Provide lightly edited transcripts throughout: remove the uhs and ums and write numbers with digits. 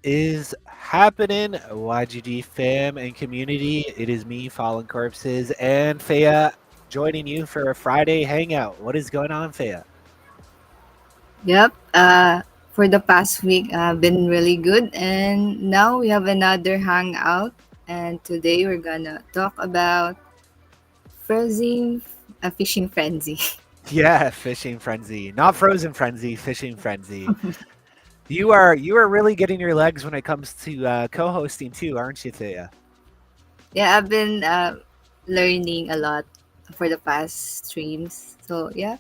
is happening, YGG fam and community? It is me, Fallen Corpses, and Fea joining you for a Friday hangout. What is going on, Fea? Yep. For the past week, been really good, and now we have another hangout. And today we're gonna talk about frozen a fishing frenzy. Yeah, fishing frenzy, not frozen frenzy, fishing frenzy. You are really getting your legs when it comes to co-hosting too, aren't you, Thea? Yeah, I've been learning a lot for the past streams. So yeah,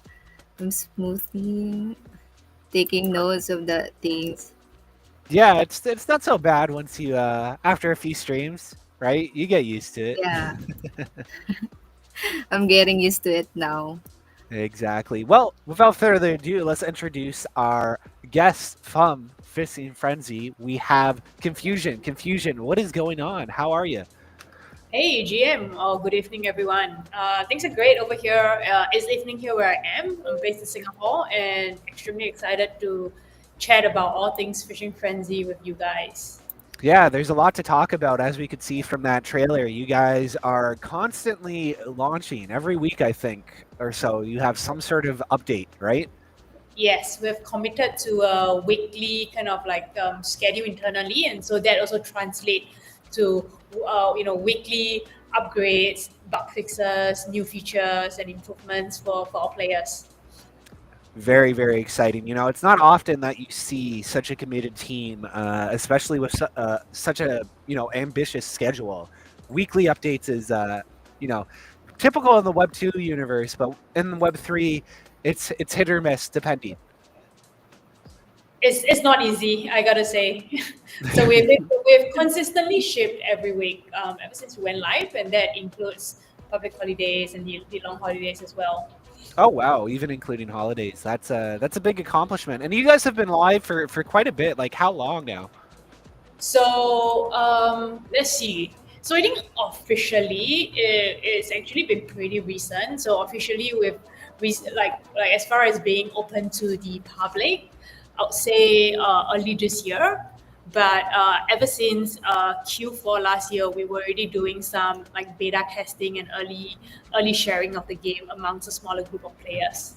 I'm smoothly taking notes of the things. Yeah, it's not so bad once you after a few streams, right? You get used to it. Yeah, I'm getting used to it now. Exactly. Well, without further ado, let's introduce our guest from Fishing Frenzy. We have Confusion. Confusion, what is going on? How are you? Hey, GM. Good evening, everyone. Things are great over here. It's evening here where I am. I'm based in Singapore and extremely excited to chat about all things Fishing Frenzy with you guys. Yeah, there's a lot to talk about as we could see from that trailer. You guys are constantly launching every week, I think, or so. You have some sort of update, right? Yes, we've committed to a weekly kind of like schedule internally, and so that also translate to weekly upgrades, bug fixes, new features, and improvements for our players. Very, very exciting. It's not often that you see such a committed team, especially with such a ambitious schedule. Weekly updates is you know typical in the Web 2 universe, but in Web 3, it's hit or miss depending. It's not easy, I gotta say. So we've consistently shipped every week ever since we went live, and that includes public holidays and the long holidays as well. Oh wow, even including holidays. That's a big accomplishment. And you guys have been live for quite a bit. Like how long now? So let's see. So I think officially it's actually been pretty recent. So officially like as far as being open to the public, I would say early this year. But ever since Q4 last year, we were already doing some like beta testing and early sharing of the game amongst a smaller group of players.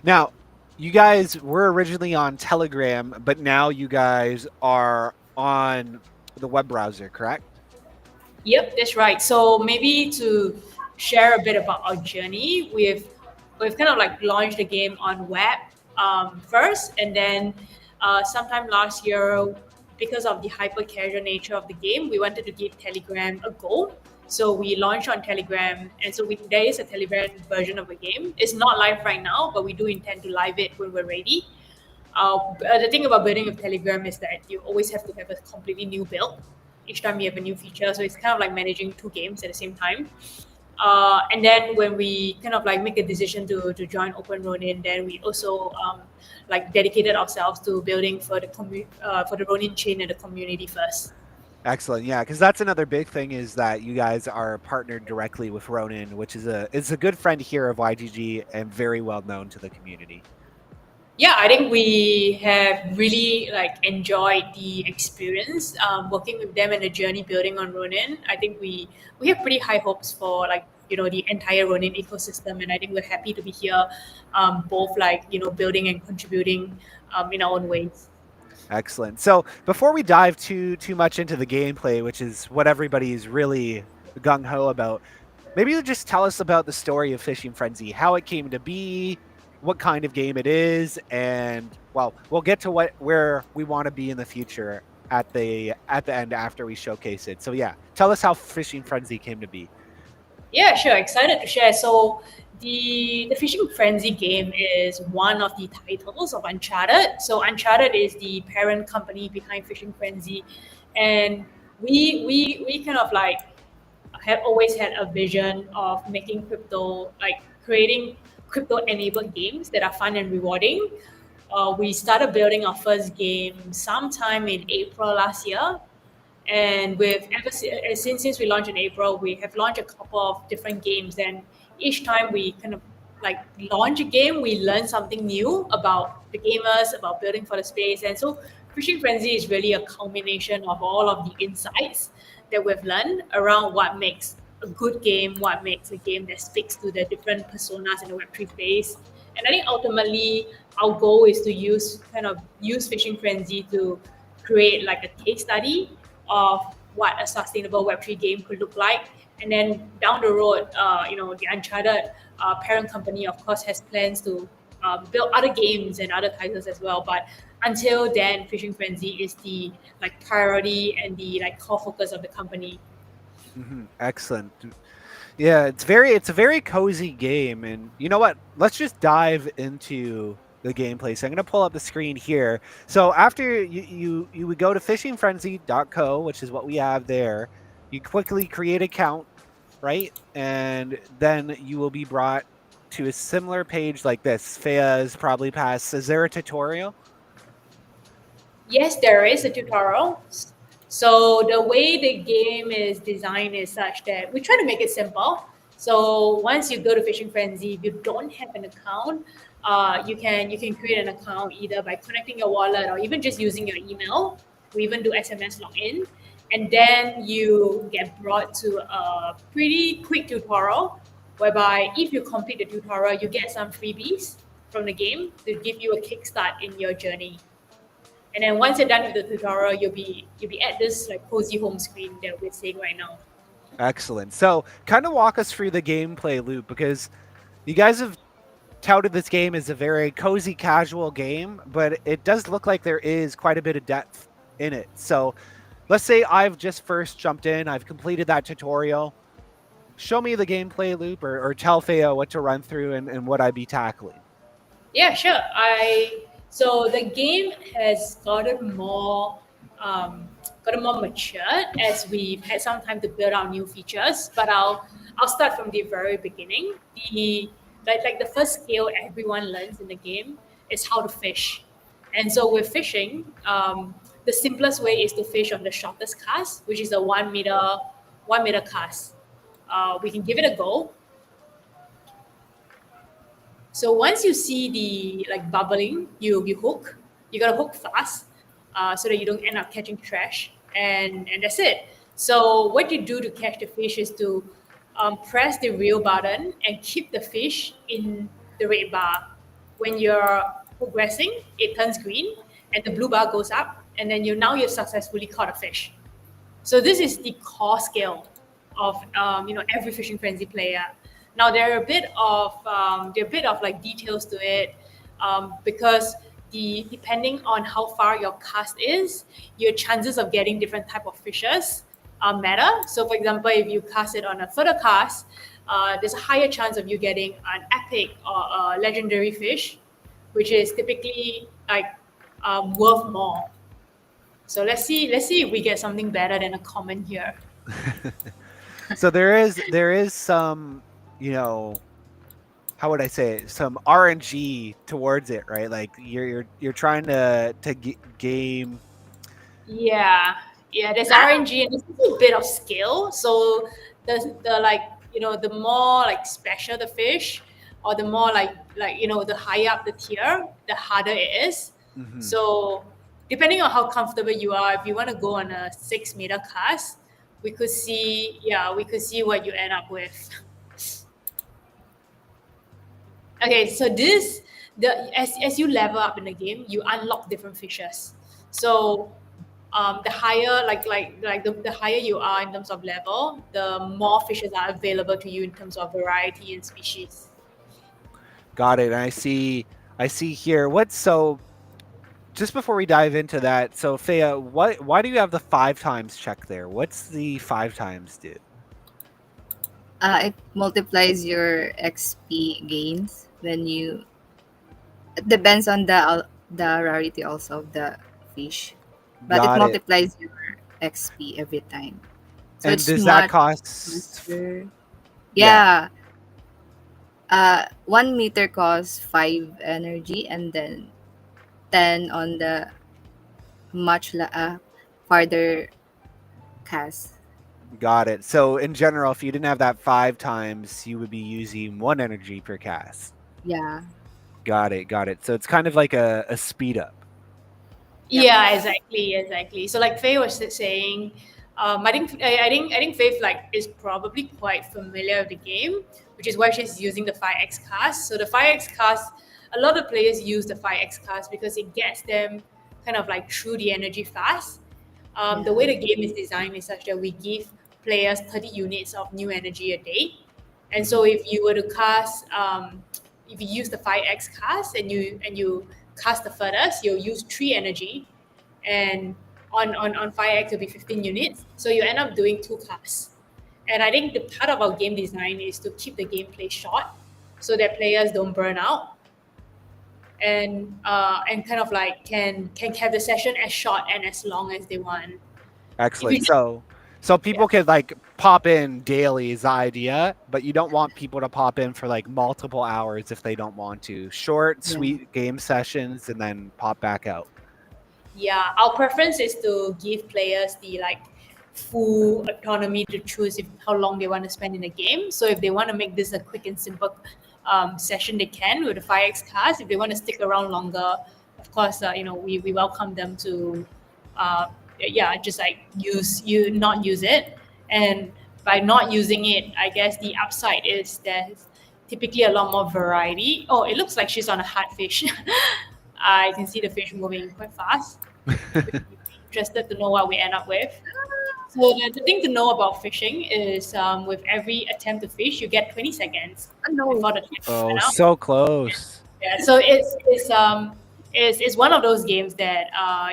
Now, you guys were originally on Telegram, but now you guys are on the web browser, correct? Yep, that's right. So maybe to share a bit about our journey, we've kind of like launched the game on web first, and then sometime last year, because of the hyper casual nature of the game, we wanted to give Telegram a go. So we launched on Telegram, and so there is a Telegram version of the game. It's not live right now, but we do intend to live it when we're ready. The thing about building with Telegram is that you always have to have a completely new build each time you have a new feature. So it's kind of like managing two games at the same time. And then when we kind of like make a decision to join Open Ronin, then we also like dedicated ourselves to building for for the Ronin chain and the community first. Excellent. Yeah, because that's another big thing is that you guys are partnered directly with Ronin, which is a good friend here of YGG and very well known to the community. Yeah, I think we have really like enjoyed the experience working with them and the journey building on Ronin. I think we have pretty high hopes for like the entire Ronin ecosystem, and I think we're happy to be here, both like building and contributing in our own ways. Excellent. So before we dive too much into the gameplay, which is what everybody's really gung ho about, maybe you just tell us about the story of Fishing Frenzy, how it came to be, what kind of game it is, and well, we'll get to where we want to be in the future at the end after we showcase it. So yeah, tell us how Fishing Frenzy came to be. Yeah, sure. Excited to share. So the Fishing Frenzy game is one of the titles of Uncharted. So Uncharted is the parent company behind Fishing Frenzy, and we kind of like have always had a vision of making crypto, like creating crypto enabled games that are fun and rewarding. We started building our first game sometime in April last year, and since we launched in April, we have launched a couple of different games. And each time we kind of like launch a game, we learn something new about the gamers, about building for the space. And so Fishing Frenzy is really a culmination of all of the insights that we've learned around what makes a good game, what makes a game that speaks to the different personas in the Web3 space. And I think ultimately our goal is to use Fishing Frenzy to create like a case study of what a sustainable Web3 game could look like. And then down the road, the Uncharted parent company, of course, has plans to build other games and other titles as well. But until then, Fishing Frenzy is the like priority and the like core focus of the company. Excellent. Yeah, it's a very cozy game, and you know what? Let's just dive into the gameplay. So I'm gonna pull up the screen here. So after you would go to fishingfrenzy.co, which is what we have there. You quickly create an account, right? And then you will be brought to a similar page like this. Fea is probably past. Is there a tutorial? Yes, there is a tutorial. So the way the game is designed is such that we try to make it simple. So once you go to Fishing Frenzy, if you don't have an account, you can create an account either by connecting your wallet or even just using your email. We even do SMS login, and then you get brought to a pretty quick tutorial, whereby if you complete the tutorial, you get some freebies from the game to give you a kickstart in your journey. And then once you're done with the tutorial, you'll be at this like cozy home screen that we're seeing right now. Excellent. So kind of walk us through the gameplay loop, because you guys have touted this game as a very cozy, casual game, but it does look like there is quite a bit of depth in it. So let's say I've just first jumped in, I've completed that tutorial. Show me the gameplay loop, or tell Feo what to run through and what I'd be tackling. Yeah, sure. I so the game has gotten more matured as we've had some time to build out new features. But I'll start from the very beginning. The first skill everyone learns in the game is how to fish. And so with fishing, the simplest way is to fish on the shortest cast, which is a 1 meter cast. We can give it a go. So once you see the like bubbling, you hook. You gotta hook fast, so that you don't end up catching trash, and that's it. So what you do to catch the fish is to press the reel button and keep the fish in the red bar. When you're progressing, it turns green, and the blue bar goes up, and then you've successfully caught a fish. So this is the core skill of every Fishing Frenzy player. Now there are a bit of like details to it, because depending on how far your cast is, your chances of getting different type of fishes matter. So for example, if you cast it on a further cast, there's a higher chance of you getting an epic or a legendary fish, which is typically like worth more. So let's see if we get something better than a common here. So there is some, how would I say it? Some RNG towards it, right? Like you're trying to game. Yeah, yeah. There's RNG and there's also a bit of skill. So the like the more like special the fish, or the more like the higher up the tier, the harder it is. Mhm. So depending on how comfortable you are, if you want to go on a 6 meter cast, we could see what you end up with. Okay, so as you level up in the game, you unlock different fishes. So the higher the higher you are in terms of level, the more fishes are available to you in terms of variety and species. Got it. And I see here. So just before we dive into that, so Fea, why do you have the 5 times check there? What's the 5 times do? It multiplies your XP gains when you. It depends on the rarity also of the fish, but it Got it. multiplies your XP every time. So And it's does that much cost? faster. Yeah, Yeah. 1 meter costs 5 energy, and then 10 on the farther cast. got it. So in general, if you didn't have that 5 times, you would be using 1 energy per cast. Yeah. Got it. Got it. So it's kind of like a speed up. Yeah, exactly. So like Faye was saying, I think Faith like is probably quite familiar with the game, which is why she's using the 5x cast. So the 5x cast, a lot of players use the 5x cast because it gets them kind of like through the energy fast. The way Yeah. the game is designed is such that we give players 30 units of new energy a day. And so Mhm. if you were to cast, if you use the 5x cast and you cast the furthest, you'll use 3 energy. And on 5x, it'll be 15 units. So you end up doing 2 casts. And I think the part of our game design is to keep the gameplay short so that players don't burn out and kind of like can have the session as short and as long as they want. If you Excellent. just So yeah. people could like pop in daily is the idea, but you don't want people to pop in for like multiple hours if they don't want to. Short, Yeah. sweet game sessions and then pop back out. Yeah, our preference is to give players the like full autonomy to choose if how long they want to spend in the game. So if they want to make this a quick and simple session, they can with the 5x cast. If they want to stick around longer, of course, we welcome them to, yeah, just like not use it. And by not using it, I guess the upside is there's typically a lot more variety. Oh, it looks like she's on a hard fish. I can see the fish moving quite fast. Interested to know what we end up with. So the thing to know about fishing is with every attempt to fish, you get 20 seconds Oh, no. before the timer Oh, run out. so close. Yeah, so it's one of those games that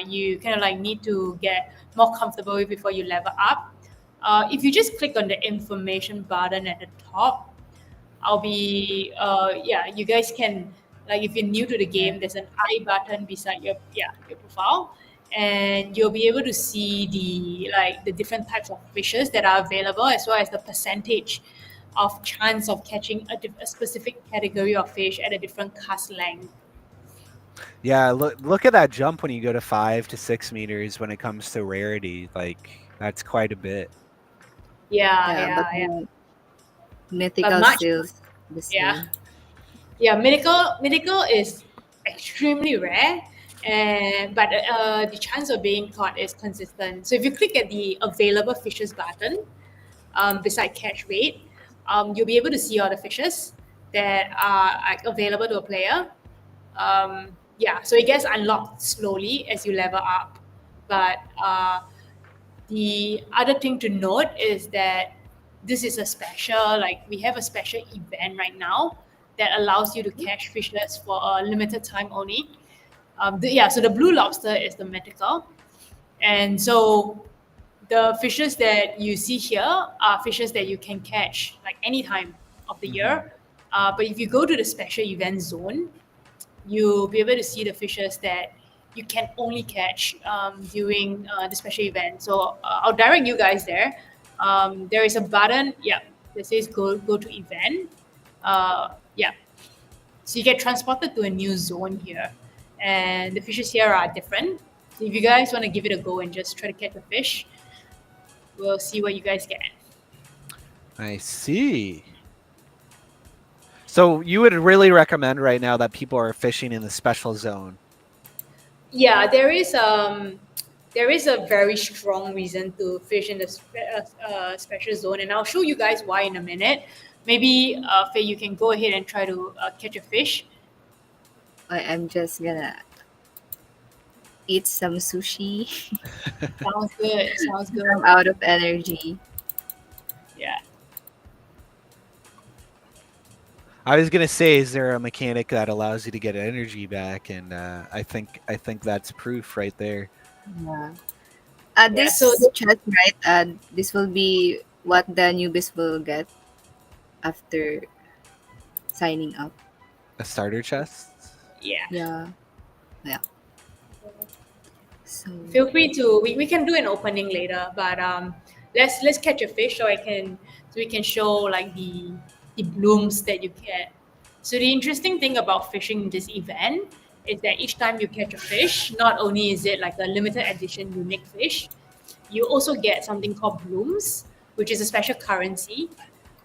you kind of like need to get more comfortable with before you level up. If you just click on the information button at the top, I'll be yeah, you guys can like if you're new to the Yeah. game, there's an I button beside your profile, and you'll be able to see the different types of fishes that are available as well as the percentage of chance of catching a specific category of fish at a different cast length. Yeah, look at that jump when you go to 5 to 6 meters when it comes to rarity. Like that's quite a bit. Yeah, Yeah, but yeah, yeah. the But mythical much, still the yeah. same. Yeah, medical is extremely rare, and but the chance of being caught is consistent. So if you click at the available fishes button beside catch rate, you'll be able to see all the fishes that are like, available to a player. Yeah, so it gets unlocked slowly as you level up, but the other thing to note is that this is a special, like we have a special event right now that allows you to catch fishes for a limited time only. Yeah, so the blue lobster is the mythical. And so the fishes that you see here are fishes that you can catch like any time of the Mhm. year. But if you go to the special event zone, you'll be able to see the fishes that you can only catch during the special event. So I'll direct you guys there. There is a button, yeah, that says go to event. Yeah, so you get transported to a new zone here, and the fishes here are different. So if you guys want to give it a go and just try to catch a fish, we'll see what you guys get. I see. So you would really recommend right now that people are fishing in the special zone. Yeah, there is a very strong reason to fish in the special zone, and I'll show you guys why in a minute. Maybe Faye, you can go ahead and try to catch a fish. I'm just gonna eat some sushi. Sounds good. Sounds good. I'm out of energy. Yeah. I was gonna say, is there a mechanic that allows you to get energy back? And I think that's proof right there. Yeah. Yeah. So This chest, right? This will be what the newbies will get after signing up. A starter chest. yeah. Yeah. Yeah. So Feel free to we can do an opening later, but let's catch a fish so we can show like the blooms that you get. So the interesting thing about fishing in this event is that each time you catch a fish, not only is it like a limited edition unique fish, you also get something called blooms, which is a special currency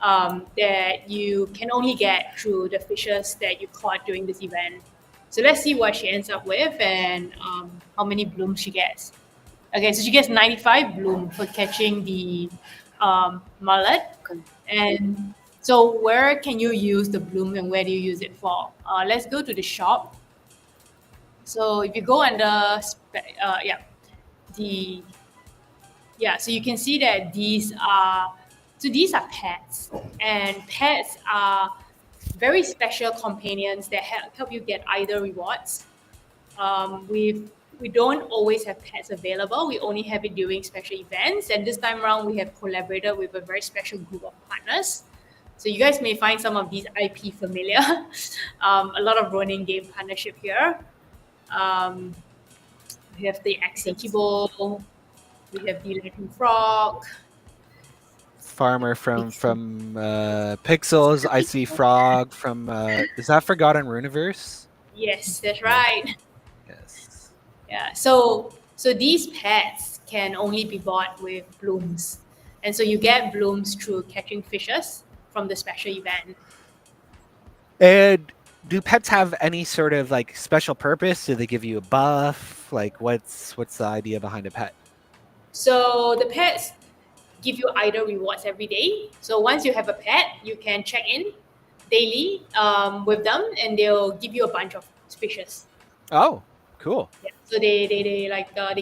that you can only get through the fishes that you caught during this event. So let's see what she ends up with and how many blooms she gets. Okay, so she gets 95 bloom for catching the mullet. And so where can you use the bloom and where do you use it for? Let's go to the shop. So if you go under, the so you can see that these are pets, and pets are very special companions that help you get either rewards. We don't always have pets available. We only have it during special events, and this time around we have collaborated with a very special group of partners. So you guys may find some of these IP familiar. A lot of running game partnership here. Um, we have the Axie Kibble, we have the Lightning Frog. Farmer from Pixels. I see Frog from. Is that Forgotten Runiverse? Yes, that's Yeah. right. Yes. Yeah. So these pets can only be bought with blooms, and so you get blooms through catching fishes from the special event. And do pets have any sort of like special purpose? Do they give you a buff? Like what's the idea behind a pet? So the pets give you either rewards every day. So once you have a pet, you can check in daily with them, and they'll give you a bunch of fishes. Oh, cool. Yeah. So they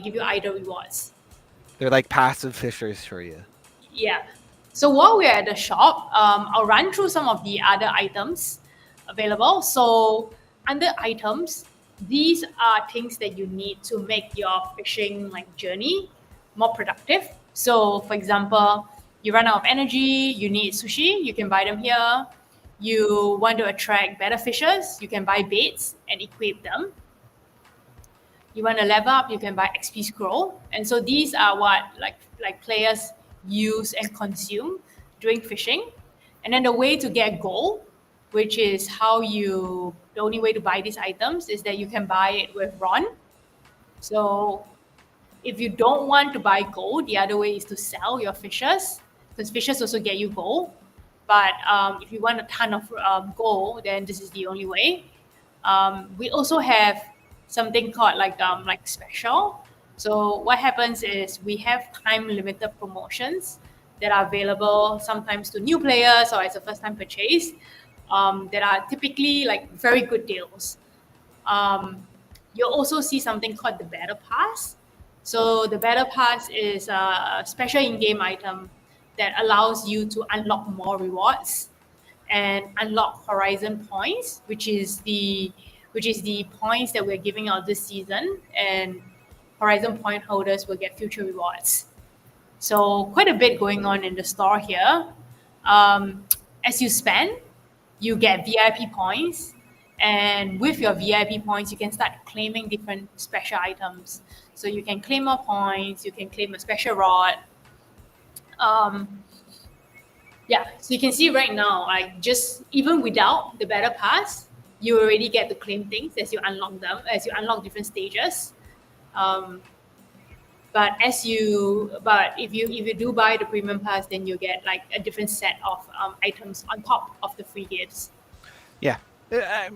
give you either rewards. They're like passive fishers for you. Yeah. So while we're at the shop, I'll run through some of the other items available. So under items, these are things that you need to make your fishing journey more productive. So for example, you run out of energy, you need sushi, you can buy them here. You want to attract better fishers, you can buy baits and equip them. You want to level up, you can buy XP scroll. And so these are what like players use and consume during fishing. And then the way to get gold, which is the only way to buy these items is that you can buy it with Ron. So if you don't want to buy gold, the other way is to sell your fishes, because fishes also get you gold. But if you want a ton of gold, then this is the only way. We also have something called like special. So what happens is we have time limited promotions that are available sometimes to new players or as a first time purchase, that are typically like very good deals. You'll also see something called the Battle Pass. So the Battle Pass is a special in-game item that allows you to unlock more rewards and unlock Horizon points, which is the points that we're giving out this season, and Horizon point holders will get future rewards. So quite a bit going on in the store here. As you spend, you get VIP points, and with your VIP points, you can start claiming different special items. So you can claim more points, you can claim a special rod. So you can see right now, like just even without the battle pass, you already get to claim things as you unlock them, as you unlock different stages. But if you do buy the premium pass, then you get like a different set of items on top of the free gifts. Yeah.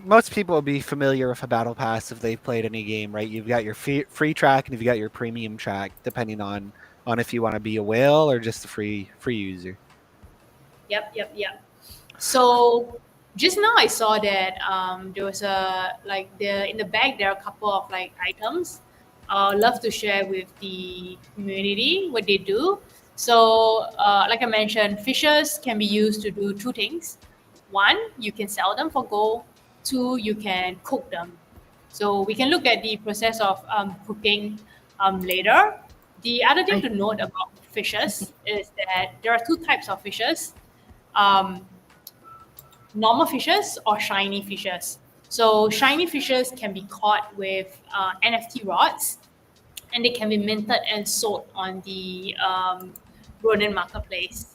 Most people will be familiar with a battle pass if they've played any game, right? You've got your free track and you've got your premium track, depending on if you want to be a whale or just a free user. Yep. So just now I saw that there was in the bag there are a couple of like items. I'd love to share with the community what they do. So like I mentioned, fishes can be used to do two things. One, you can sell them for gold. Two, you can cook them. So we can look at the process of cooking later. The other thing to note about fishes is that there are two types of fishes. Normal fishes or shiny fishes. So shiny fishes can be caught with NFT rods, and they can be minted and sold on the Ronin marketplace.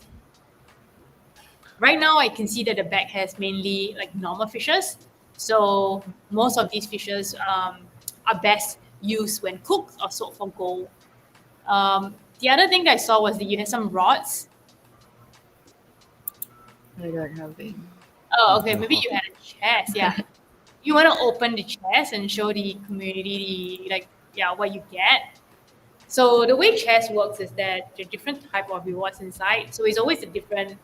Right now, I can see that the bag has mainly like normal fishes. So most of these fishes are best used when cooked or sold for gold. The other thing that I saw was that you had some rods. I don't have it. Oh, okay. Maybe you had a chest. Yeah. you want to open the chest and show the community like yeah what you get. So the way chess works is that there are different type of rewards inside. So it's always a different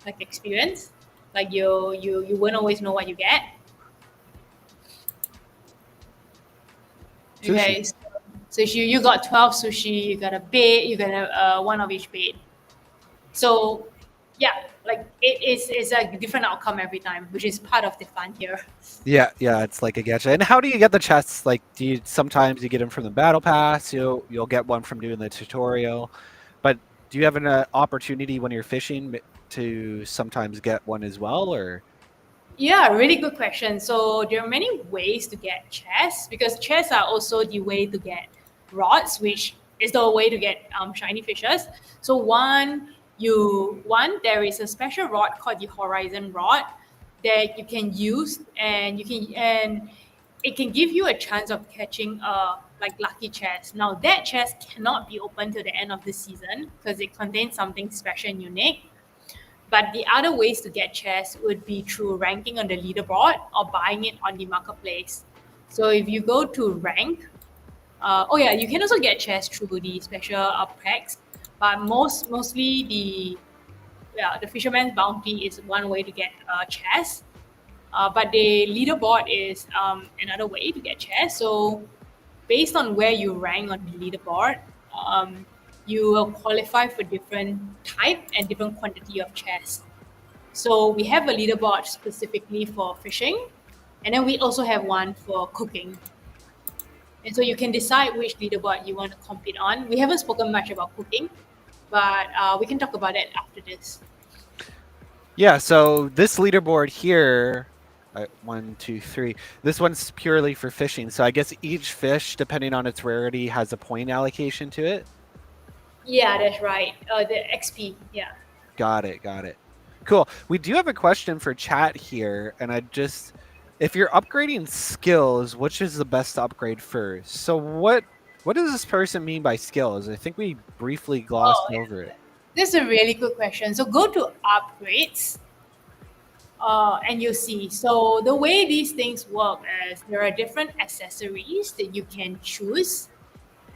like experience. Like you won't always know what you get. Sushi. Okay, so if you got 12 sushi, you got a bait, you got one of each bait. So yeah, like it's a different outcome every time, which is part of the fun here. Yeah, yeah, it's like a gacha. And how do you get the chests? Like, do you sometimes you get them from the battle pass? You'll get one from doing the tutorial, but do you have an opportunity when you're fishing to sometimes get one as well, or? Yeah, really good question. So there are many ways to get chests because chests are also the way to get rods, which is the way to get shiny fishes. So one there is a special rod called the horizon rod that you can use, and it can give you a chance of catching a like lucky chest. Now that chest cannot be opened till the end of the season because it contains something special and unique. But the other ways to get chests would be through ranking on the leaderboard or buying it on the marketplace. So if you go to rank, oh yeah, you can also get chests through the special packs, but mostly the fisherman's bounty is one way to get chests. But the leaderboard is another way to get chests. So based on where you rank on the leaderboard, um, you will qualify for different type and different quantity of chests. So we have a leaderboard specifically for fishing, and then we also have one for cooking. And so you can decide which leaderboard you want to compete on. We haven't spoken much about cooking, but we can talk about it after this. Yeah, so this leaderboard here, 1, 2, 3. This one's purely for fishing. So I guess each fish, depending on its rarity, has a point allocation to it. Yeah, that's right. The XP, yeah. Got it. Got it. Cool. We do have a question for chat here, and if you're upgrading skills, which is the best to upgrade first? So what does this person mean by skills? I think we briefly glossed Oh, over it. this is a really good question. So go to upgrades, and you'll see. So the way these things work is there are different accessories that you can choose,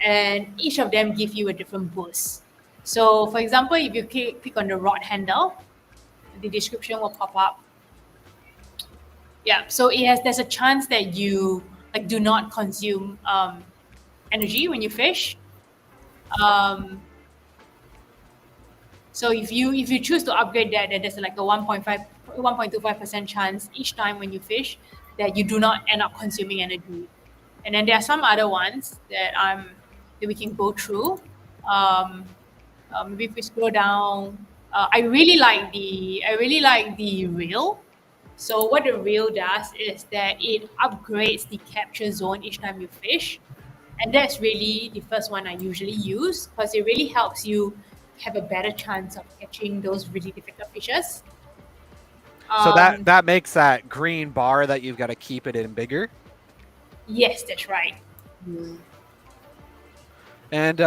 and each of them give you a different boost. So for example, if you click on the rod handle, the description will pop up. Yeah, so there's a chance that you like do not consume energy when you fish. Um, so if you choose to upgrade that, then there's like a 1.25% chance each time when you fish that you do not end up consuming energy. And then there are some other ones that we can go through. Um, Maybe if we scroll down, I really like the reel. So what the reel does is that it upgrades the capture zone each time you fish, and that's really the first one I usually use because it really helps you have a better chance of catching those really difficult fishes. So that Um, that makes that green bar that you've got to keep it in bigger. yes, that's right. And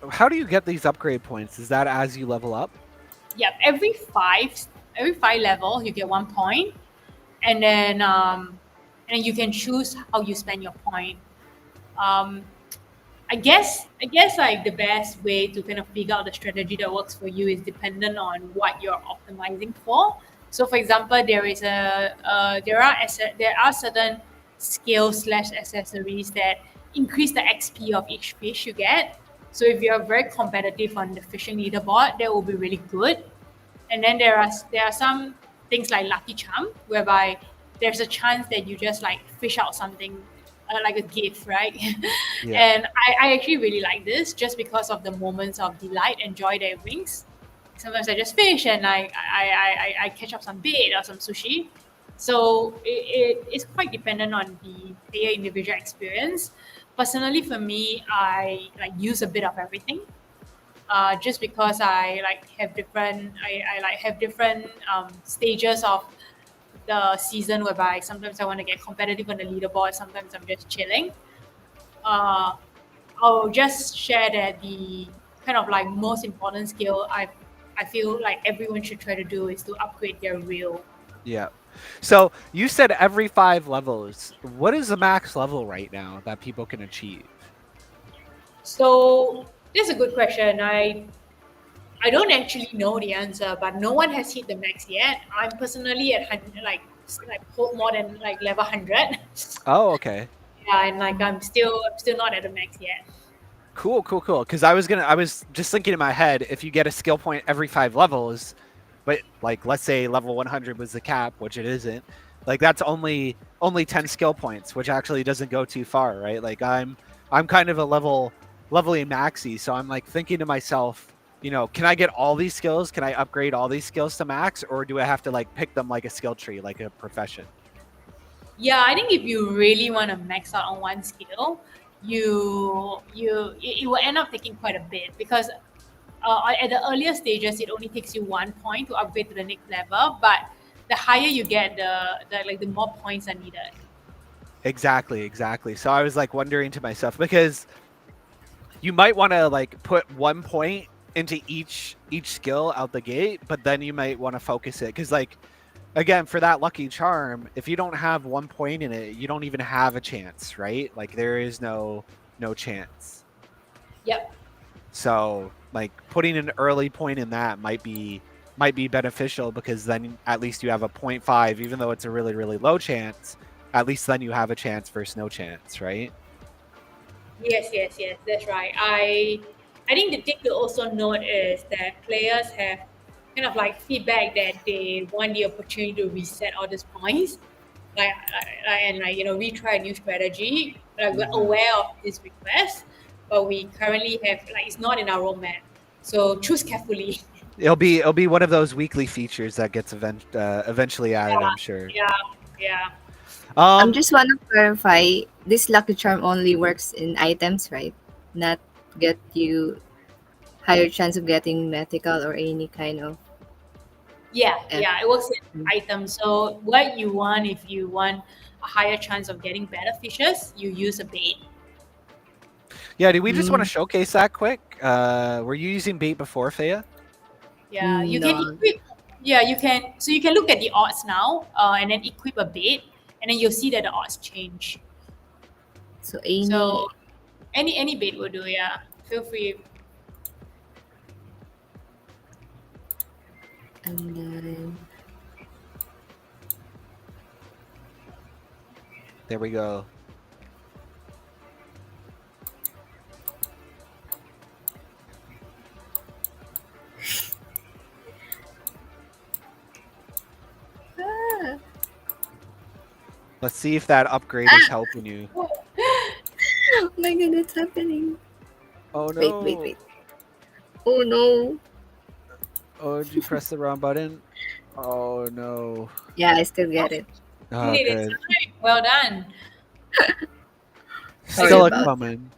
how do you get these upgrade points? Is that as you level up? Yep, every five level you get 1 point, and then you can choose how you spend your point. Um, I guess like the best way to kind of figure out the strategy that works for you is dependent on what you're optimizing for. So, for example, there are certain skills slash accessories that increase the XP of each fish you get. So, if you're very competitive on the fishing leaderboard, that will be really good. And then there are some things like lucky charm whereby there's a chance that you just like fish out something like a gift, right? Yeah. And I actually really like this just because of the moments of delight and joy that it brings. Sometimes I just fish and I catch up some bait or some sushi. So it's quite dependent on the player individual experience. Personally, for me, I like use a bit of everything just because I like have different I like have different stages of the season whereby sometimes I want to get competitive on the leaderboard, sometimes I'm just chilling. Uh, I'll just share that the kind of like most important skill I feel like everyone should try to do is to upgrade their reel. Yeah. So you said every 5 levels. What is the max level right now that people can achieve? So that's a good question. I don't actually know the answer, but no one has hit the max yet. I'm personally at 100, more than like level 100. Oh, okay. Yeah, and like I'm still not at the max yet. Cool, cool, cool. Because I was just thinking in my head, if you get a skill point every 5 levels, but like let's say level 100 was the cap, which it isn't, like that's only 10 skill points, which actually doesn't go too far, right? Like I'm kind of a leveling maxi, so I'm like thinking to myself, can I get all these skills? Can I upgrade all these skills to max, or do I have to like pick them like a skill tree, like a profession? Yeah, I think if you really want to max out on one skill, it will end up taking quite a bit because at the earlier stages it only takes you 1 point to upgrade to the next level, but the higher you get, the more points are needed. Exactly, exactly. So I was like wondering to myself, because you might want to like put 1 point into each skill out the gate, but then you might want to focus it, because like again, for that lucky charm, if you don't have 1 point in it, you don't even have a chance, right? Like there is no chance. Yep. So like putting an early point in that might be beneficial, because then at least you have a point 0.5, even though it's a really really low chance. At least then you have a chance versus no chance, right? Yes, yes, yes, that's right. I think the thing to also note is that players have kind of like feedback that they want the opportunity to reset all these points, and like retry a new strategy. Like we're Mm-hmm. aware of this request, but we currently have like it's not in our roadmap. So choose carefully. It'll be one of those weekly features that gets eventually added, I'm sure. Yeah, yeah. I'm Um, just want to clarify. This lucky charm only works in items, right? Not get you higher chance of getting mythical or any kind of Yeah, F. yeah, it works in items. So what you want if you want a higher chance of getting better fishes, you use a bait. yeah, do we just want to Mm, showcase that quick? Were you using bait before, Faya? Yeah, you can no. equip. Yeah, you can. So you can look at the odds now, and then equip a bait, and then you'll see that the odds change. So So any any bait will do. Yeah, feel free. and then There we go. ah, Let's see if that upgrade is helping you. oh my god, what's happening? Oh Wait, wait, wait. no. Oh no. Oh, did you press the wrong button? Oh no. Yeah, I still get it. Oh, Needed good. time. Well done. Sorry Still a about coming.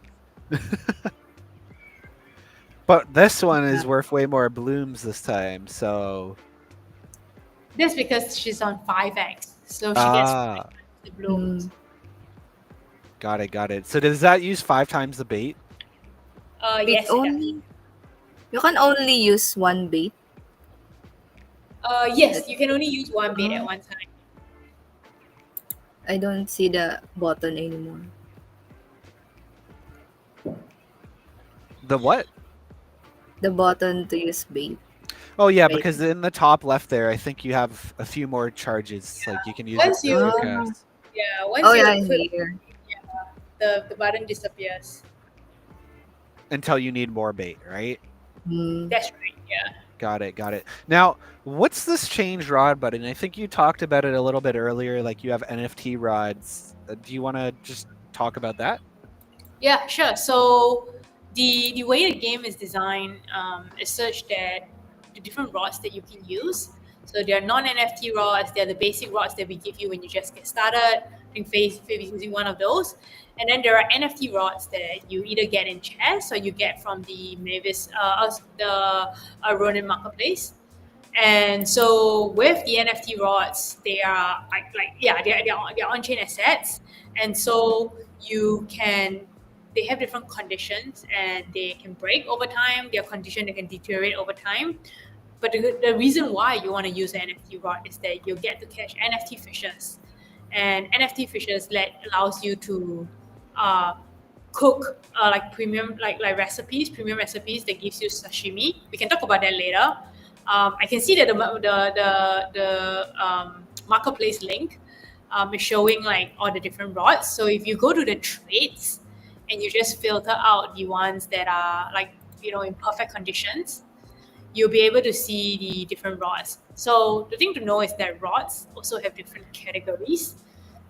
But this one is that. worth way more blooms this time, so. That's because she's on 5x, so she gets five Ah, times the Mm, blooms. got it, got it. So does that use 5 times the bait? bait Yes, it does. only. You can only use one bait. That Yes, you can only use one bait at uh, one time. I don't see the button anymore. The what? The button to use bait. Oh yeah, Right. because in the top left there, I think you have a few more charges. Like you can use it Once for you quick Ah, casts Yeah, once oh you yeah, equip, here. yeah, the button disappears. until you need more bait, right? Mm, That's right. Yeah. Got it, got it. Now, what's this change rod button? I think you talked about it a little bit earlier. Like you have NFT rods. Do you want to just talk about that? Yeah, sure. So the way the game is designed is such that the different rods that you can use. So there are non-NFT rods. They're the basic rods that we give you when you just get started. I think Faith is using one of those. And then there are NFT rods that you either get in chests or you get from the Mavis, the Ronin marketplace. And so with the NFT rods, they are they're on-chain assets, and so you can they have different conditions and they can break over time. Their condition they can deteriorate over time, But the reason why you want to use an NFT rod is that you get to catch NFT fishes, and NFT fishes allows you to uh, cook like premium like recipes, premium recipes that gives you sashimi. We can talk about that later. I can see that the marketplace link is showing like all the different rods. So if you go to the trades and you just filter out the ones that are like in perfect conditions, you'll be able to see the different rods. So the thing to know is that rods also have different categories.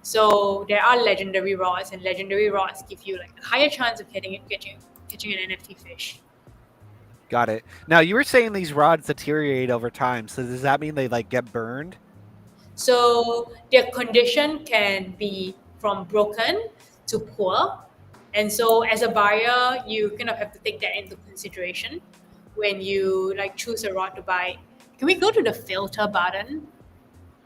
So there are legendary rods, and legendary rods give you like a higher chance of catching an NFT fish. Got it. Now you were saying these rods deteriorate over time. So does that mean they like get burned? So their condition can be from broken to poor. And so as a buyer, you kind of have to take that into consideration when you like choose a rod to buy. Can we go to the filter button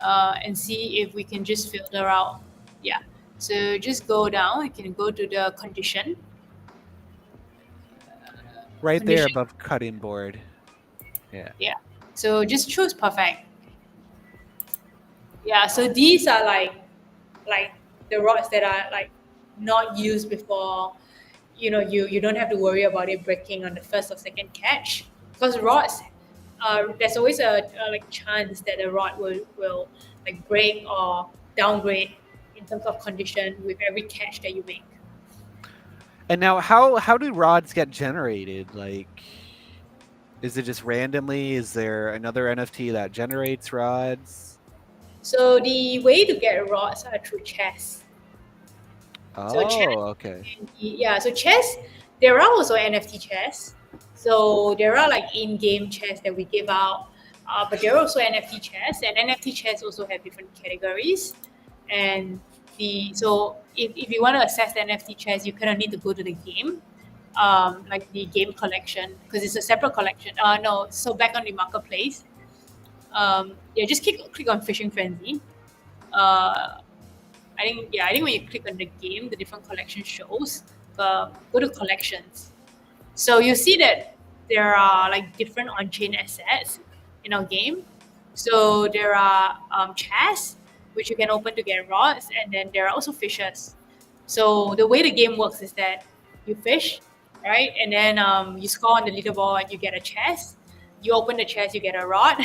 and see if we can just filter out? Yeah. So just go down. You can go to the condition. Right there Condition. above cutting board. Yeah. Yeah. So just choose perfect. Yeah. So these are like the rods that are like not used before. You don't have to worry about it breaking on the first or second catch, because rods, there's always a like chance that the rod will like break or downgrade in terms of condition with every catch that you make. And now how do rods get generated? Like is it just randomly? Is there another NFT that generates rods? So the way to get rods are through chests. So chess, Oh, okay. yeah. So chess, there are also NFT chess. So there are like in-game chess that we give out, but there are also NFT chess, and NFT chess also have different categories. And if you want to access the NFT chess, you kind of need to go to the game, like the game collection, because it's a separate collection. No, so back on the marketplace, yeah, just click on Fishing Frenzy. Uh, I think when you click on the game, the different collection shows. Go to collections. So you see that there are like different on-chain assets in our game. So there are chests, which you can open to get rods, and then there are also fishes. So the way the game works is that you fish, right, and then you score on the leaderboard, you get a chest. You open the chest, you get a rod,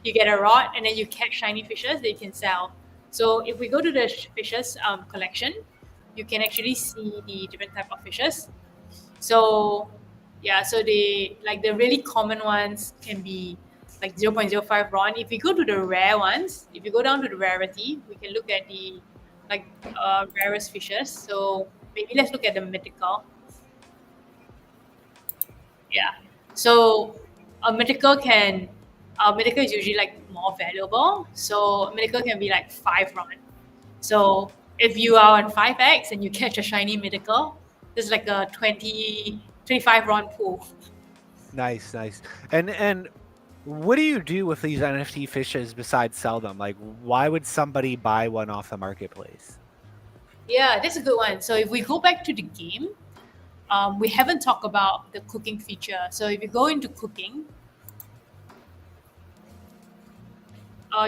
you get a rod, and then you catch shiny fishes that you can sell. So if we go to the fishes collection, you can actually see the different type of fishes. So yeah, so the really common ones can be like 0.05 RON. If we go to the rare ones, if you go down to the rarity, we can look at the like rarest fishes. So maybe let's look at the mythical. Yeah. So a mythical is usually like more valuable. So a mythical can be like 5 RON. So if you are on 5x and you catch a shiny mythical, there's like a 25 RON pool. Nice, nice. And what do you do with these NFT fishes besides sell them? Like why would somebody buy one off the marketplace? Yeah, that's a good one. So if we go back to the game, we haven't talked about the cooking feature. So if you go into cooking,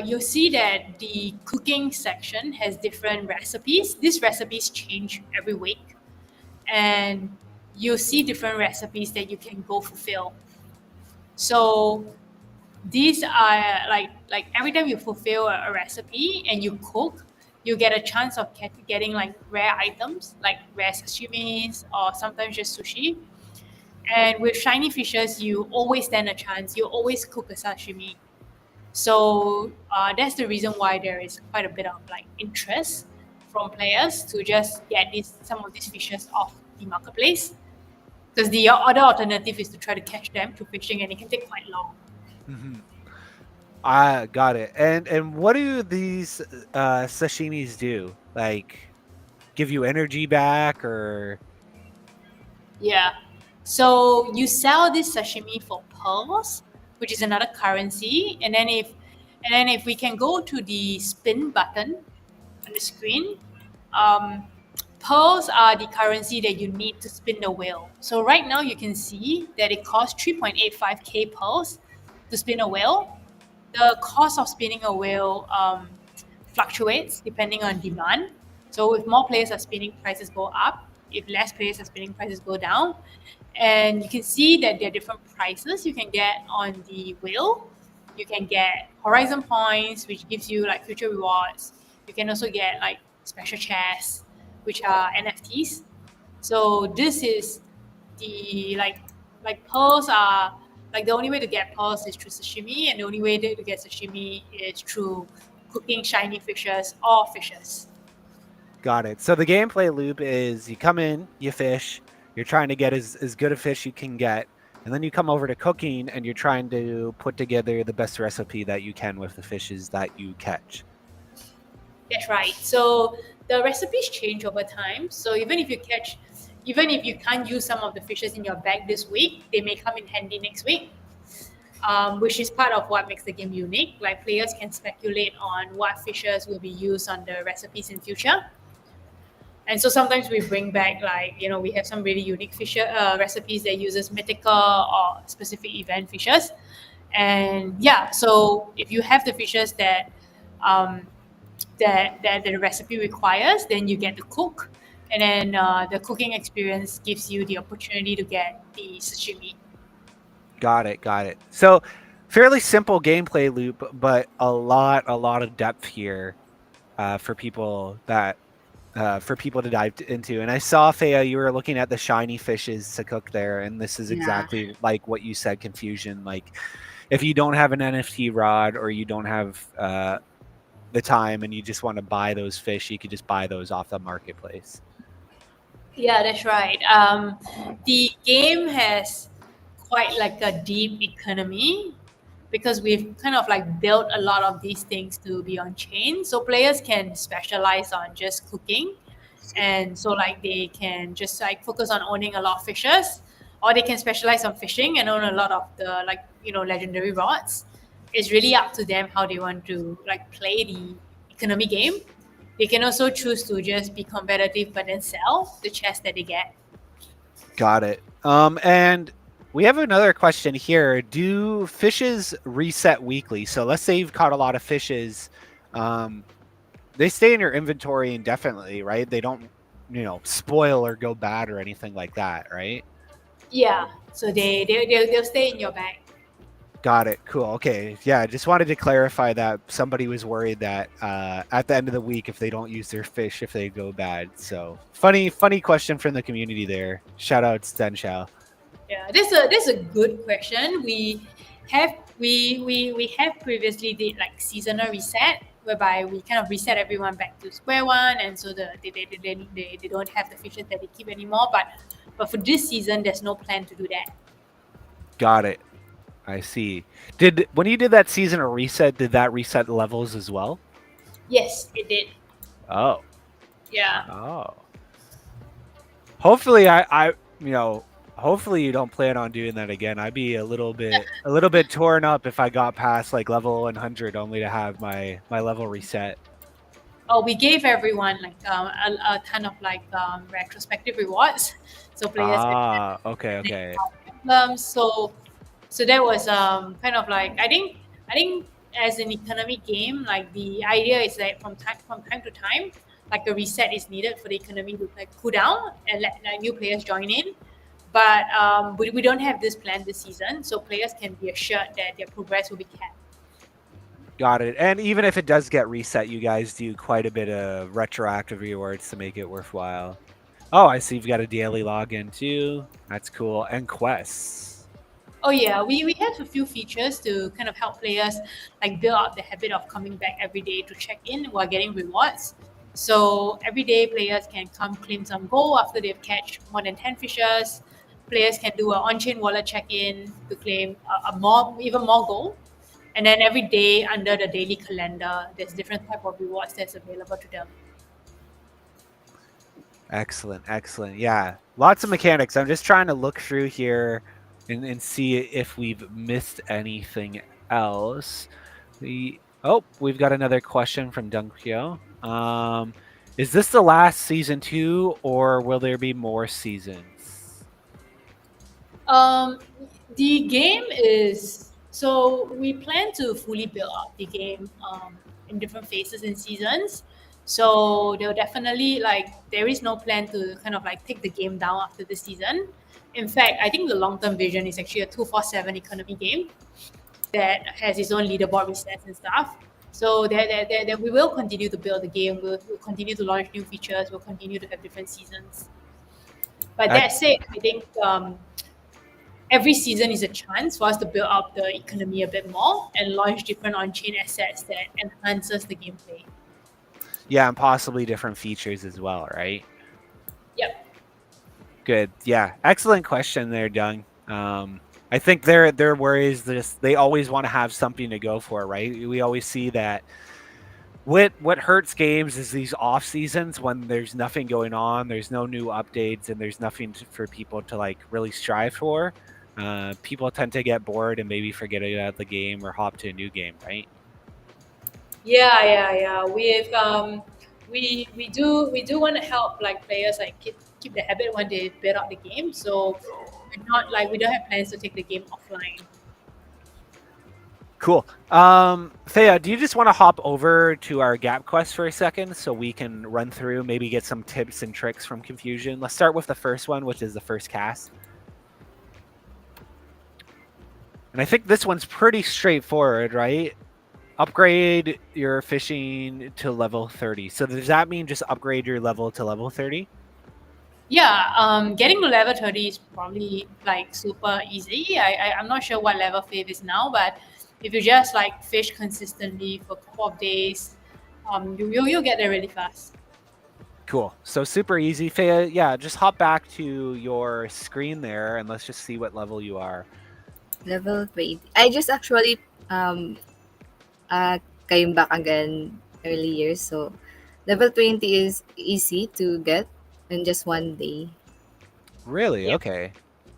you'll see that the cooking section has different recipes. These recipes change every week, and you'll see different recipes that you can go fulfill. So these are like every time you fulfill a recipe and you cook, you get a chance of getting like rare items like rare sashimis or sometimes just sushi. And with shiny fishes, you always stand a chance. You always cook a sashimi. So that's the reason why there is quite a bit of like interest from players to just get some of these fishes off the marketplace. Because the other alternative is to try to catch them through fishing, and it can take quite long. Mhm. I got it. And what do these sashimis do? Like give you energy back or Yeah. So you sell this sashimi for pearls, which is another currency, and then if we can go to the spin button on the screen, um, pearls are the currency that you need to spin the wheel. So right now you can see that it costs 3.85k pearls to spin a whale. The cost of spinning a whale fluctuates depending on demand. So if more players are spinning, prices go up. If less players are spinning, prices go down. And you can see that there are different prices you can get on the whale. You can get horizon points, which gives you like future rewards. You can also get like special chests, which are NFTs. So this is the like pearls are like the only way to get pearls is through sashimi, and the only way to get sashimi is through cooking shiny fishes or fishes. Got it. So the gameplay loop is you come in, you fish, you're trying to get as good a fish you can get, and then you come over to cooking and you're trying to put together the best recipe that you can with the fishes that you catch. That's right. So the recipes change over time. So even if you can't use some of the fishes in your bag this week, they may come in handy next week. Which is part of what makes the game unique. Like players can speculate on what fishes will be used on the recipes in future. And so sometimes we bring back we have some really unique fish recipes that uses mythical or specific event fishes. And yeah, so if you have the fishes um, that the recipe requires, then you get to cook. And then the cooking experience gives you the opportunity to get the sashimi. Got it. Got it. So fairly simple gameplay loop, but a lot of depth here for people that for people to dive into. And I saw, Thea, you were looking at the shiny fishes to cook there, and this is Yeah. exactly like what you said, confusion. Like if you don't have an NFT rod or you don't have the time and you just want to buy those fish, you could just buy those off the marketplace. Yeah, that's right. The game has quite like a deep economy because we've kind of like built a lot of these things to be on chain. So players can specialize on just cooking. And so like they can just like focus on owning a lot of fishes, or they can specialize on fishing and own a lot of the legendary rods. It's really up to them how they want to like play the economy game. They can also choose to just be competitive but then sell the chest that they get. Got it. And we have another question here. Do fishes reset weekly? So let's say you've caught a lot of fishes. Um, they stay in your inventory indefinitely, right? They don't, spoil or go bad or anything like that, right? Yeah, so they'll stay in your bag. Got it. Cool. Okay. Yeah. I just wanted to clarify that somebody was worried that at the end of the week, if they don't use their fish, if they go bad. So funny question from the community there. Shout out Sten Shao. Yeah, that's a good question. We have previously did like seasonal reset, whereby we kind of reset everyone back to square one, and so they don't have the fishes that they keep anymore. But for this season, there's no plan to do that. Got it. I see. Did when you did that seasonal reset, did that reset levels as well? Yes, it did. Oh. Yeah. Oh. Hopefully hopefully you don't plan on doing that again. I'd be a little bit torn up if I got past like level 100 only to have my level reset. Oh, we gave everyone like a ton of like retrospective rewards, so players can Ah, okay, okay. problems. So that was kind of like I think as an economy game, like the idea is that from time to time, like a reset is needed for the economy to like cool down and let like, new players join in. But we don't have this plan this season, so players can be assured that their progress will be kept. Got it. And even if it does get reset, you guys do quite a bit of retroactive rewards to make it worthwhile. Oh, I see you've got a daily login too. That's cool. And quests. Oh yeah, we have a few features to kind of help players like build up the habit of coming back every day to check in while getting rewards. So every day players can come claim some gold after they've catch more than 10 fishes. Players can do an on-chain wallet check-in to claim even more gold. And then every day under the daily calendar, there's different type of rewards that's available to them. Excellent, excellent. Yeah, lots of mechanics. I'm just trying to look through here and see if we've missed anything else. We've got another question from Dunkyo. Is this the last season 2 or will there be more seasons? Um, the game is So we plan to fully build up the game in different phases and seasons. So they'll definitely like there is no plan to kind of like take the game down after the season. In fact, I think the long term vision is actually a 247 economy game that has its own leaderboard resets and stuff. So that we will continue to build the game. We'll continue to launch new features. We'll continue to have different seasons. But that Ex- said, I think every season is a chance for us to build up the economy a bit more and launch different on-chain assets that enhances the gameplay. yeah, and possibly different features as well, right? Yep. Good. Yeah. Excellent question there, Dung. I think their worries just they always want to have something to go for, right? We always see that what hurts games is these off seasons when there's nothing going on, there's no new updates, and there's nothing for people to like really strive for. People tend to get bored and maybe forget about the game or hop to a new game, right? Yeah. We do want to help like players like keep the habit when they build up the game. So we're not like we don't have plans to take the game offline. Cool. Thea, do you just want to hop over to our Gap Quest for a second so we can run through, maybe get some tips and tricks from Confusion? Let's start with the first one, which is the first cast. And I think this one's pretty straightforward, right? Upgrade your fishing to level 30. So does that mean just upgrade your level to level 30? Yeah, getting to level 30 is probably like super easy. I'm not sure what level Faith is now, but if you just like fish consistently for a couple of days, you'll get there really fast. Cool. So super easy. Thea, yeah, just hop back to your screen there and let's just see what level you are. Level 20. I just actually came back again earlier, so level 20 is easy to get in just one day. Really? Yep. Okay.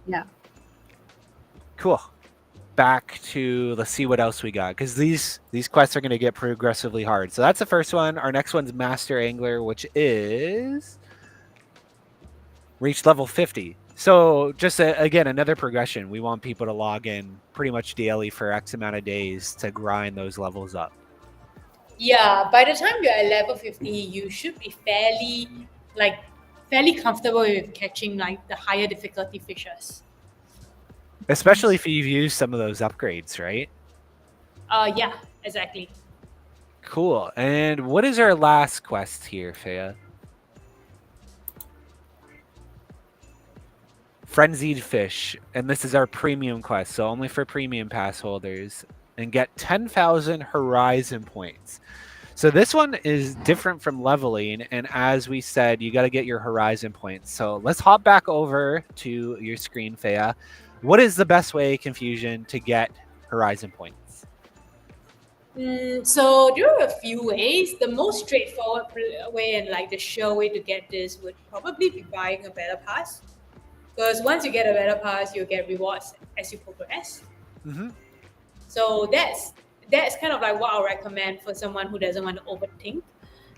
Yeah. Cool. Back to let's see what else we got because these quests are going to get progressively hard. So that's the first one. Our next one's Master Angler, which is reach level 50. So just again another progression. We want people to log in pretty much daily for X amount of days to grind those levels up. Yeah, by the time you're at level 50, you should be fairly comfortable with catching like the higher difficulty fishes. Especially if you've used some of those upgrades, right? Yeah, exactly. Cool. And what is our last quest here, Fea? Frenzied Fish. And this is our premium quest, so only for premium pass holders. And get 10,000 Horizon points. So this one is different from leveling. And as we said, you got to get your Horizon points. So let's hop back over to your screen, Fea. What is the best way, Confusion, to get Horizon points? So there are a few ways. The most straightforward way and like the sure way to get this would probably be buying a battle pass. Because once you get a battle pass, you'll get rewards as you progress. Mm-hmm. So that's kind of like what I'll recommend for someone who doesn't want to overthink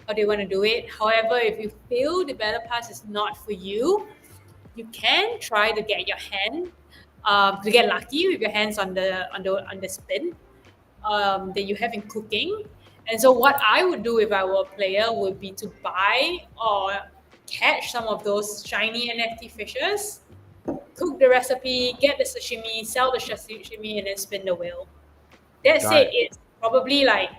how they want to do it. However, if you feel the battle pass is not for you, you can try to get your hand to get lucky with your hands on the spin that you have in cooking. And so what I would do if I were a player would be to buy or catch some of those shiny NFT fishes, cook the recipe, get the sashimi, sell the sashimi, and then spin the wheel. That Got said, it. it's probably like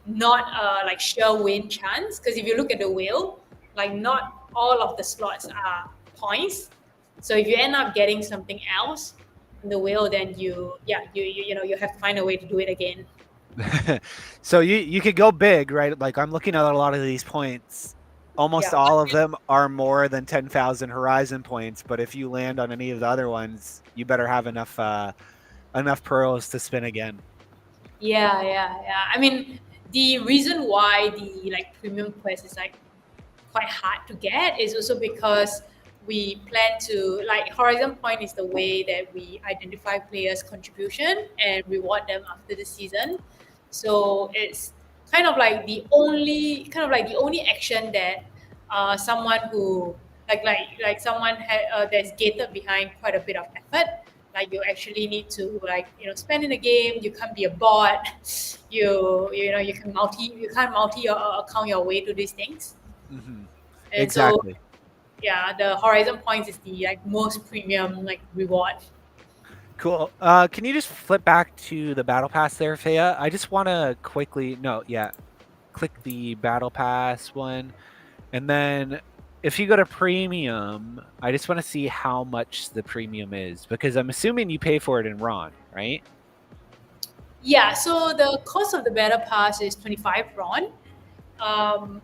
not a like sure win chance because if you look at the wheel, like not all of the slots are points. So if you end up getting something else in the wheel, then you have to find a way to do it again. So you could go big, right? Like I'm looking at a lot of these points. Almost Yeah. all of them are more than 10,000 Horizon points, but if you land on any of the other ones, you better have enough pearls to spin again. Yeah. I mean, the reason why the like premium quest is like quite hard to get is also because we plan to like Horizon Point is the way that we identify players' contribution and reward them after the season. So it's kind of like the only action that someone who like someone that's gated behind quite a bit of effort, Like you actually need to like spend in the game. You can't be a bot. You can't multi account your way to these things. Hmm. And so Exactly. yeah, the Horizon points is the like most premium like reward. Cool. Can you just flip back to the battle pass there, Faya? I just want to quickly, no, yeah, click the battle pass one. And then if you go to premium, I just want to see how much the premium is because I'm assuming you pay for it in Ron, right? Yeah, so the cost of the battle pass is 25 RON. Um,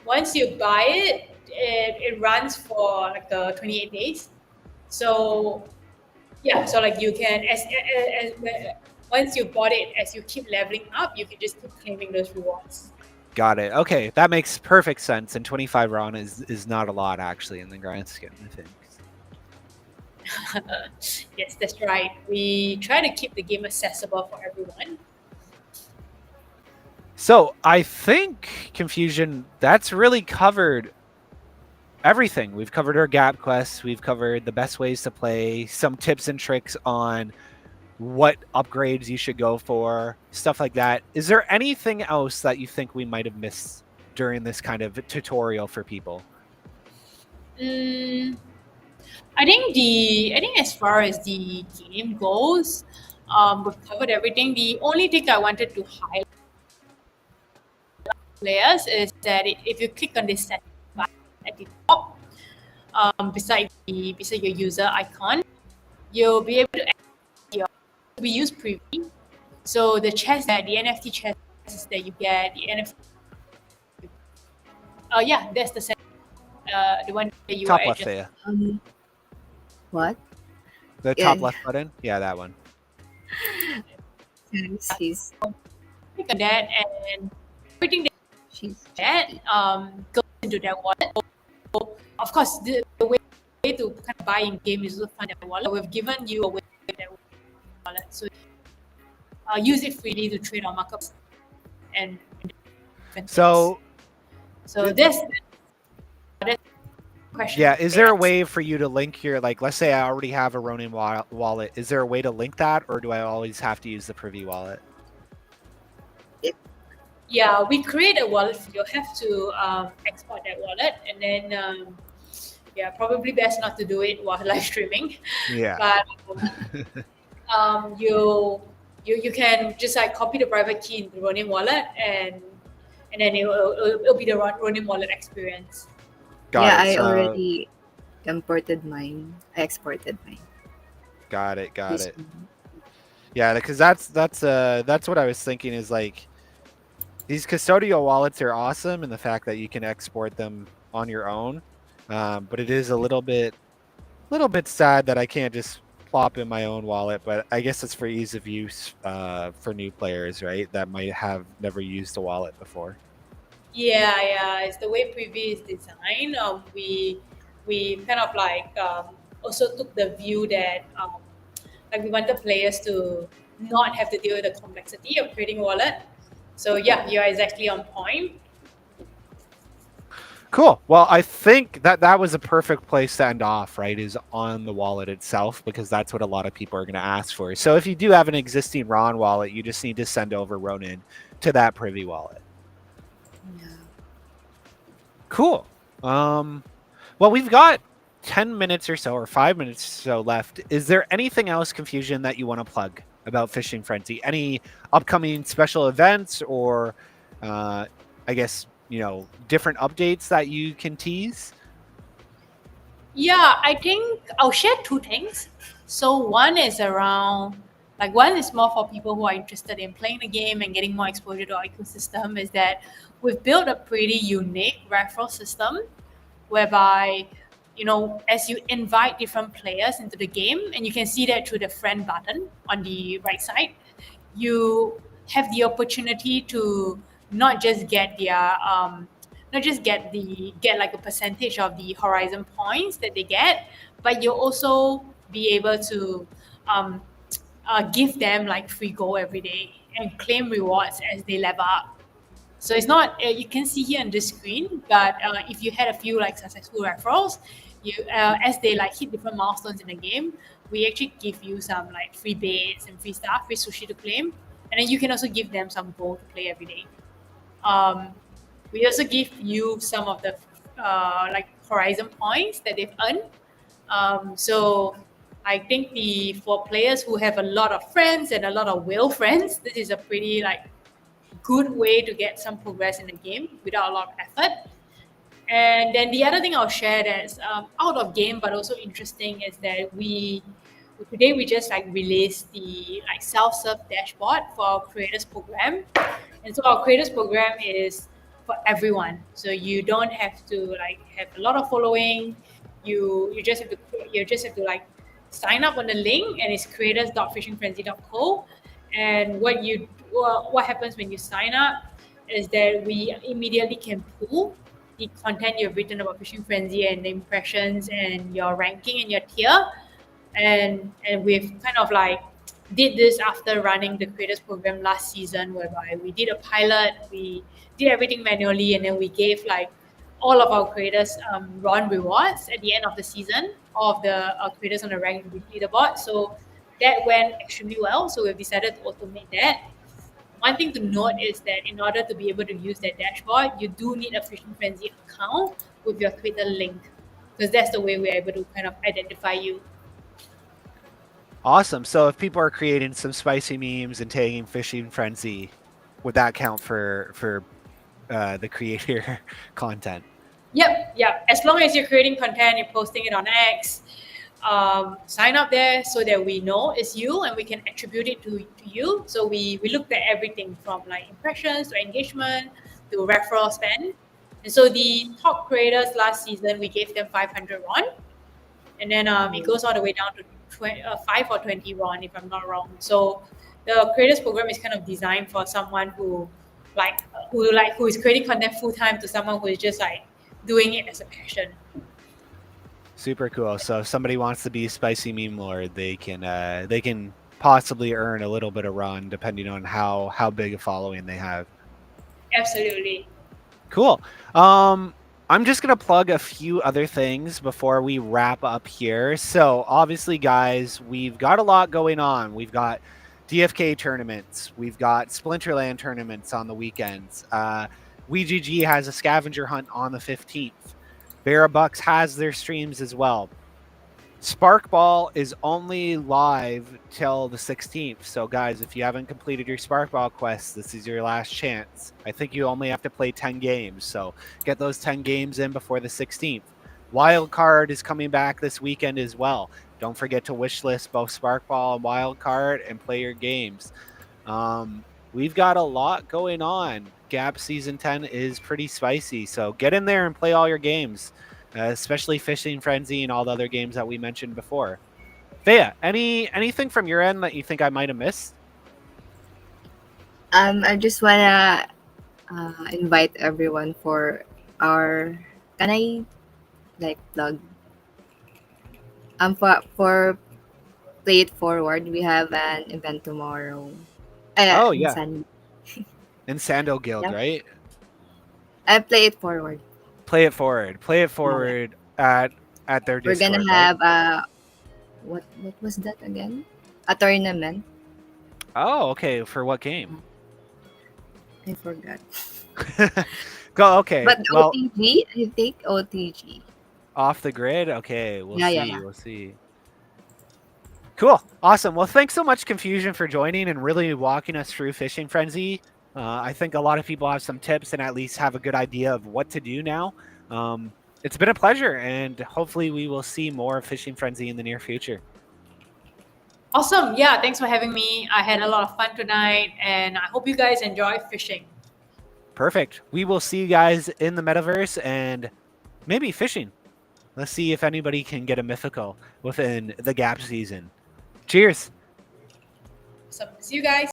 Once you buy it runs for like 28 days. So yeah, so like you can once you bought it, as you keep leveling up, you can just keep claiming those rewards. Got it. Okay, that makes perfect sense. And 25 Ron is not a lot actually in the grand scheme of things. Yes, that's right. We try to keep the game accessible for everyone. So I think Confusion, that's really covered everything. We've covered our gap quests, we've covered the best ways to play, some tips and tricks on what upgrades you should go for, stuff like that. Is there anything else that you think we might have missed during this kind of tutorial for people? Mm, I think as far as the game goes, we've covered everything. The only thing I wanted to highlight players is that if you click on this setting button at the top, beside your user icon, you'll be able to we use preview. So the chest that the NFT chests that you get, the NFT. Yeah, that's the one that you are Top left just there. Um, what? The Yeah, top left button? Yeah, that one. she's click on that, and everything she's that goes into that wallet. So, of course, the way to kind of buy in game is to find that wallet. We've given you a way to get that wallet, so use it freely to trade on markups and different things. So So that's the question. yeah, is there a way for you to link your, like, let's say I already have a Ronin wallet. Is there a way to link that, or do I always have to use the Privy wallet? Yeah, we create a wallet. You'll have to export that wallet, and then yeah, probably best not to do it while live streaming. Yeah. But you can just like copy the private key in the Ronin wallet, and then it'll be the Ronin wallet experience. yeah. Got it. I So already imported mine. I exported mine. got it. Got This it. one. Yeah, because that's what I was thinking is like these custodial wallets are awesome in the fact that you can export them on your own, but it is a little bit sad that I can't just plop in my own wallet. But I guess it's for ease of use for new players, right? That might have never used a wallet before. Yeah. It's the way Privy is designed. We kind of like also took the view that like we want the players to not have to deal with the complexity of creating a wallet. So yeah, you're exactly on point. Cool. Well, I think that was a perfect place to end off, right? Is on the wallet itself, because that's what a lot of people are going to ask for. So if you do have an existing Ron wallet, you just need to send over Ronin to that Privy wallet. Yeah. Cool. Well, we've got 10 minutes or so, or 5 minutes or so left. Is there anything else, Confusion, that you want to plug about Fishing Frenzy? Any upcoming special events, or I guess, different updates that you can tease? Yeah, I think I'll share two things. So one is one is more for people who are interested in playing the game and getting more exposure to our ecosystem, is that we've built a pretty unique referral system whereby, as you invite different players into the game, and you can see that through the friend button on the right side, you have the opportunity to not just get get like a percentage of the Horizon points that they get, but you'll also be able to give them like free gold every day and claim rewards as they level up. So it's not you can see here on the screen, but if you had a few like successful referrals, you as they like hit different milestones in the game, we actually give you some like free baits and free stuff, free sushi to claim, and then you can also give them some gold to play every day. Um, we also give you some of the like horizon points that they've earned. So I think the for players who have a lot of friends and a lot of whale friends, this is a pretty like good way to get some progress in the game without a lot of effort. And then the other thing I'll share that's out of game but also interesting is that we today we just like released the like self-serve dashboard for our creators program. And so our creators program is for everyone. So you don't have to like have a lot of following. You just have to like sign up on the link, and it's creators.fishingfrenzy.co. And what happens when you sign up is that we immediately can pull the content you've written about Fishing Frenzy and the impressions and your ranking and your tier. And we've kind of like did this after running the creators program last season, whereby we did a pilot, we did everything manually, and then we gave like all of our creators run rewards at the end of the season, all of the creators on the ranked leaderboard. So that went extremely well, so we've decided to automate that. One thing to note is that in order to be able to use that dashboard, you do need a Fishing Frenzy account with your Twitter link, because that's the way we're able to kind of identify you. Awesome. So if people are creating some spicy memes and tagging Fishing Frenzy, would that count for the creator content? Yep. As long as you're creating content, you're posting it on X, sign up there so that we know it's you and we can attribute it to you. So we looked at everything from like impressions to engagement to referral spend. And so the top creators last season, we gave them 500 RON. And then it goes all the way down to 5 or 20 RON, if I'm not wrong. So the creators program is kind of designed for someone who is creating content full time to someone who is just like doing it as a passion. Super cool. So if somebody wants to be a spicy meme lord, they can possibly earn a little bit of run depending on how big a following they have. Absolutely. Cool. I'm just going to plug a few other things before we wrap up here. So obviously, guys, we've got a lot going on. We've got DFK tournaments. We've got Splinterland tournaments on the weekends. YGG has a scavenger hunt on the 15th. Bucks has their streams as well. Sparkball is only live till the 16th. So, guys, if you haven't completed your Sparkball quest, this is your last chance. I think you only have to play 10 games. So, get those 10 games in before the 16th. Wildcard is coming back this weekend as well. Don't forget to wishlist both Sparkball and Wildcard and play your games. We've got a lot going on. Gap Season 10 is pretty spicy. So, get in there and play all your games. Especially Fishing Frenzy and all the other games that we mentioned before. Thea, anything from your end that you think I might have missed? I just wanna invite everyone for our. Can I like plug? For Play It Forward, we have an event tomorrow. Oh In yeah, San. in Sando Guild, Yep. right? Play It Forward. Play it forward. Play it Yeah. forward at their We're Discord, gonna right? have what was that again? A tournament. Oh, okay. For what game? I forgot. Go. Okay. But Well, OTG, I think OTG. off the grid. Okay, we'll Yeah, see. yeah, yeah. We'll see. Cool. Awesome. Well, thanks so much, Confusion, for joining and really walking us through Fishing Frenzy. I think a lot of people have some tips and at least have a good idea of what to do now. It's been a pleasure, and hopefully we will see more of Fishing Frenzy in the near future. Awesome. Yeah, thanks for having me. I had a lot of fun tonight, and I hope you guys enjoy fishing. Perfect. We will see you guys in the metaverse and maybe fishing. Let's see if anybody can get a mythical within the Gap season. Cheers. So, see you guys.